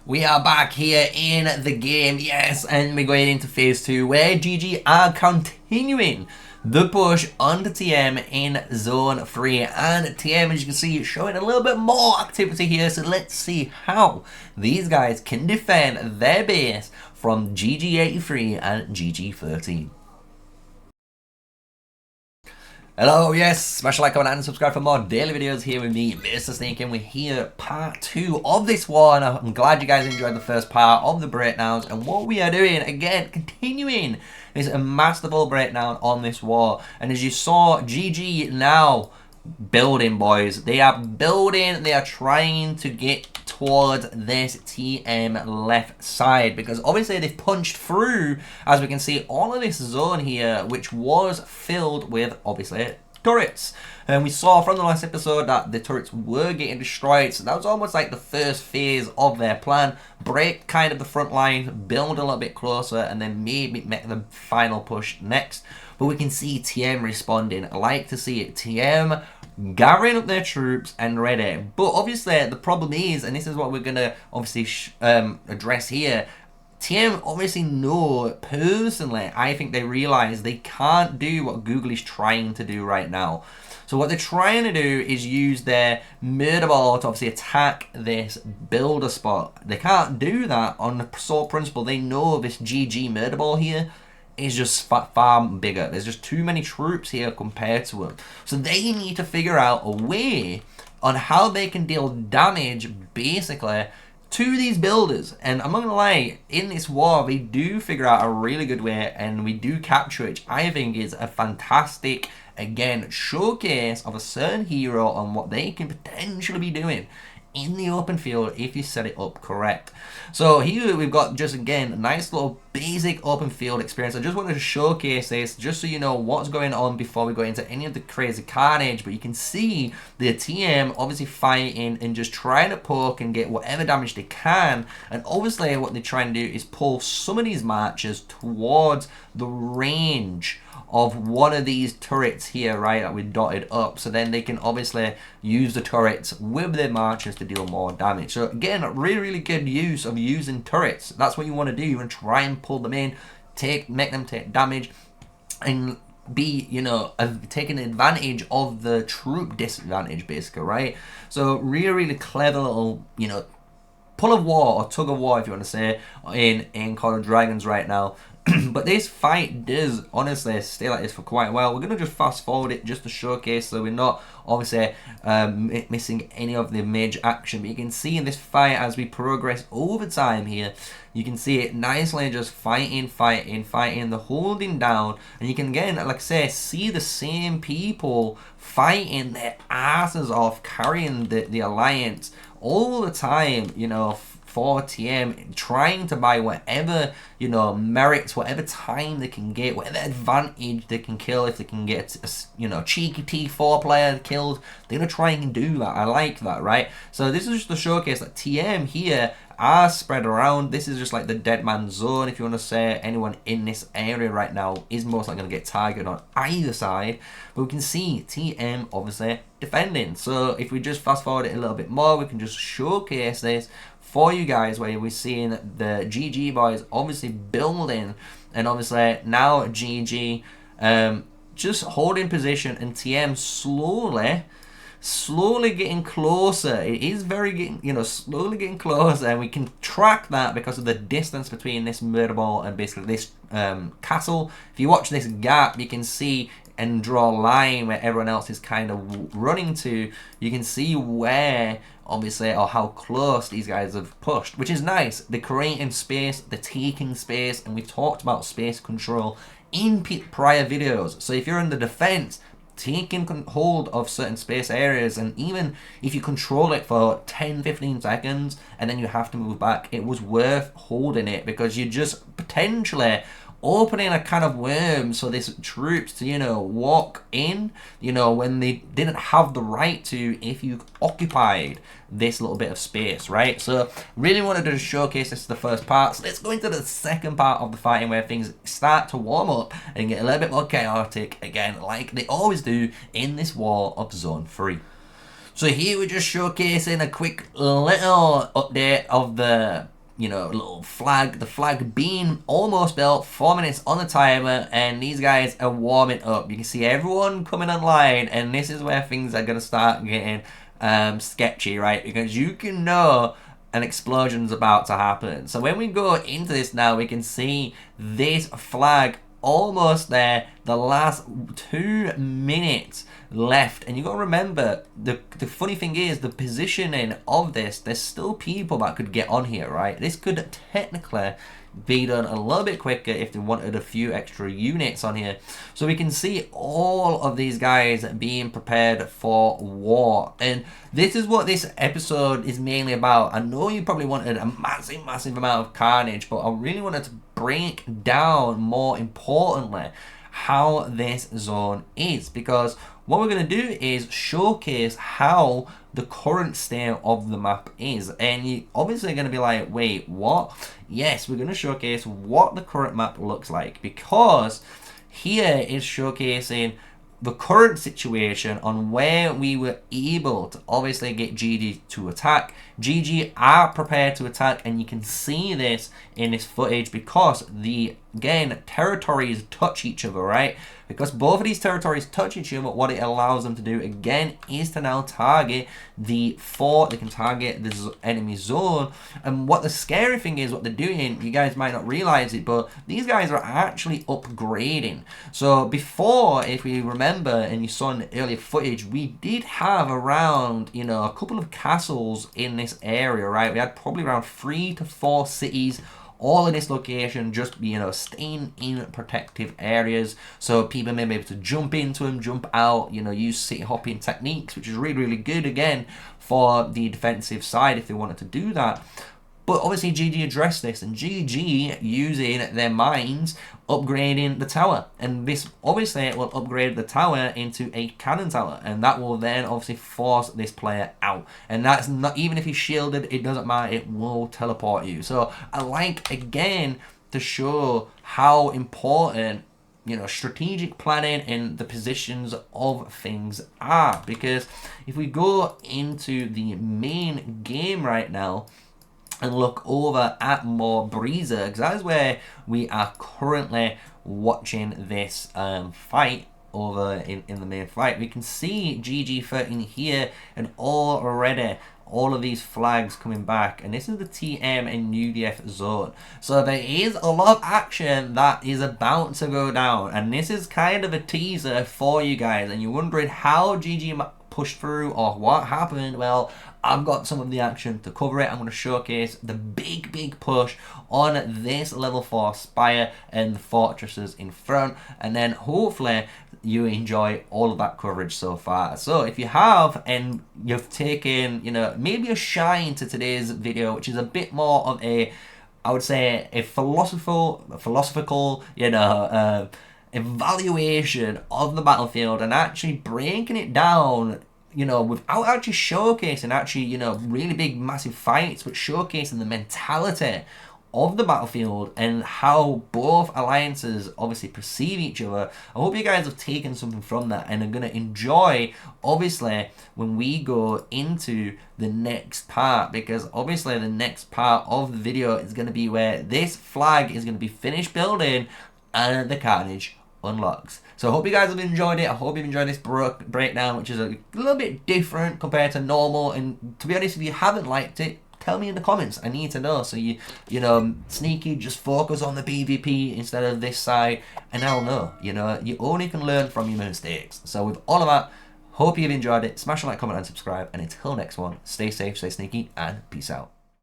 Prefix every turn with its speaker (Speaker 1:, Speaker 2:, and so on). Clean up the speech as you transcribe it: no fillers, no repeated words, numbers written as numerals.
Speaker 1: We are back here in the game, yes, and we're going into phase 2 where GG are continuing the push onto TM in zone 3, and TM, as you can see, is showing a little bit more activity here. So let's see how these guys can defend their base from GG83 and GG13. Hello, yes, smash a like, comment, and subscribe for more daily videos here with me, MrSneakyy, and we're here, part 2 of this war, and I'm glad you guys enjoyed the first part of the breakdowns, and what we are doing, again, continuing this masterful breakdown on this war, and as you saw, GG now building, boys. They are building, they are trying to get towards this TM left side, because obviously they've punched through, as we can see, all of this zone here, which was filled with, obviously, turrets. And we saw from the last episode that the turrets were getting destroyed, so that was almost like the first phase of their plan. Break kind of the front line, build a little bit closer, and then maybe make the final push next. But we can see TM responding. I like to see it. TM gathering up their troops and ready. But obviously the problem is, and this is what we're going to obviously address here, TM obviously know, personally, I think they realise they can't do what Google is trying to do right now. So what they're trying to do is use their murder ball to obviously attack this builder spot. They can't do that on the sole principle. They know this GG murder ball here is just far bigger. There's just too many troops here compared to them. So they need to figure out a way on how they can deal damage, basically, to these builders. And I'm not gonna lie, in this war, they do figure out a really good way, and we do capture it, which I think is a fantastic, again, showcase of a certain hero on what they can potentially be doing in the open field if you set it up correct. So here we've got, just again, a nice little basic open field experience. I just wanted to showcase this just so you know what's going on before we go into any of the crazy carnage. But you can see the TM obviously fighting and just trying to poke and get whatever damage they can. And obviously what they're trying to do is pull some of these marchers towards the range of one of these turrets here, right, that we dotted up, so then they can obviously use the turrets with their marchers to deal more damage. So again, really good use of using turrets. That's what you want to do. You want to try and pull them in, make them take damage, and be, you know, taking advantage of the troop disadvantage, basically, right? So really clever little, you know, pull of war, or tug of war if you want to say, in Call of Dragons right now. But this fight does honestly stay like this for quite a while. We're going to just fast forward it just to showcase, so we're not obviously missing any of the major action. But you can see in this fight, as we progress over time here, you can see it nicely just fighting, the holding down. And you can, again, like I say, see the same people fighting their asses off, carrying the alliance all the time, you know, for TM, trying to buy whatever, you know, merits, whatever time they can get, whatever advantage they can kill. If they can get a, you know, cheeky T4 player killed, they're gonna try and do that. I like that, right? So this is just to showcase that TM here are spread around. This is just like the dead man zone, if you want to say. Anyone in this area right now is most likely going to get targeted on either side. But we can see TM obviously defending. So if we just fast forward it a little bit more, we can just showcase this for you guys, where we're seeing the GG boys obviously building, and obviously now GG just holding position, and TM slowly getting closer. It is very, you know, slowly getting closer, and we can track that because of the distance between this murder ball and basically this castle. If you watch this gap, you can see and draw a line where everyone else is kind of running to. You can see where, obviously, or how close these guys have pushed, which is nice. They're creating space, they're taking space, and we've talked about space control in prior videos. So if you're in the defense, taking hold of certain space areas, and even if you control it for 10-15 seconds and then you have to move back, it was worth holding it, because you're just potentially opening a can of worms for these troops to, you know, walk in, you know, when they didn't have the right to, if you occupied this little bit of space, right? So really wanted to showcase this to the first part. So let's go into the second part of the fighting, where things start to warm up and get a little bit more chaotic again, like they always do in this war of Zone 3. So here we're just showcasing a quick little update of the you know, little flag, the flag being almost built, 4 minutes on the timer, and these guys are warming up. You can see everyone coming online, and this is where things are going to start getting sketchy, right? Because you can know an explosion's about to happen. So when we go into this now, we can see this flag almost there, the last 2 minutes left. And you got to remember, the funny thing is, the positioning of this, there's still people that could get on here, right? This could technically be done a little bit quicker if they wanted a few extra units on here. So we can see all of these guys being prepared for war, and this is what this episode is mainly about. I know you probably wanted a massive amount of carnage, but I really wanted to break down, more importantly, how this zone is, because what we're going to do is showcase how the current state of the map is. And you obviously going to be like, wait, what? Yes, we're going to showcase what the current map looks like, because here is showcasing the current situation on where we were able to obviously get GG to attack. GG are prepared to attack, and you can see this in this footage because again, territories touch each other, right? Because both of these territories touch each other, what it allows them to do again is to now target the fort. They can target the enemy zone. And what the scary thing is, what they're doing, you guys might not realize it, but these guys are actually upgrading. So before, if we remember, and you saw in the earlier footage, we did have around, you know, a couple of castles in this area, right? We had probably around 3 to 4 cities all in this location, just, you know, staying in protective areas, so people may be able to jump into them, jump out, you know, use city hopping techniques, which is really good again for the defensive side if they wanted to do that. But obviously GG addressed this, and GG using their mines upgrading the tower, and this obviously will upgrade the tower into a cannon tower, and that will then obviously force this player out. And that's not, even if he's shielded, it doesn't matter, it will teleport you. So I like, again, to show how important, you know, strategic planning and the positions of things are, because if we go into the main game right now and look over at more Breezer, because that is where we are currently watching this fight over in the main fight. We can see GG13 here, and already all of these flags coming back, and this is the TM and UDF zone. So there is a lot of action that is about to go down, and this is kind of a teaser for you guys, and you're wondering how GG pushed through or what happened. Well, I've got some of the action to cover it. I'm going to showcase the big push on this level 4 spire and the fortresses in front, and then hopefully you enjoy all of that coverage so far. So if you have, and you've taken, you know, maybe a shine to today's video, which is a bit more of a, I would say, a philosophical, you know, evaluation of the battlefield, and actually breaking it down, you know, without actually showcasing actually, you know, really big massive fights, but showcasing the mentality of the battlefield and how both alliances obviously perceive each other. I hope you guys have taken something from that and are going to enjoy, obviously, when we go into the next part, because obviously the next part of the video is going to be where this flag is going to be finished building and the carnage unlocks. So I hope you guys have enjoyed it. I hope you've enjoyed this breakdown, which is a little bit different compared to normal. And to be honest, if you haven't liked it, tell me in the comments. I need to know. So you know, Sneaky, just focus on the PvP instead of this side, and I'll know. You know, you only can learn from your mistakes. So with all of that, hope you've enjoyed it. Smash a like, comment, and subscribe. And until next one, stay safe, stay sneaky, and peace out.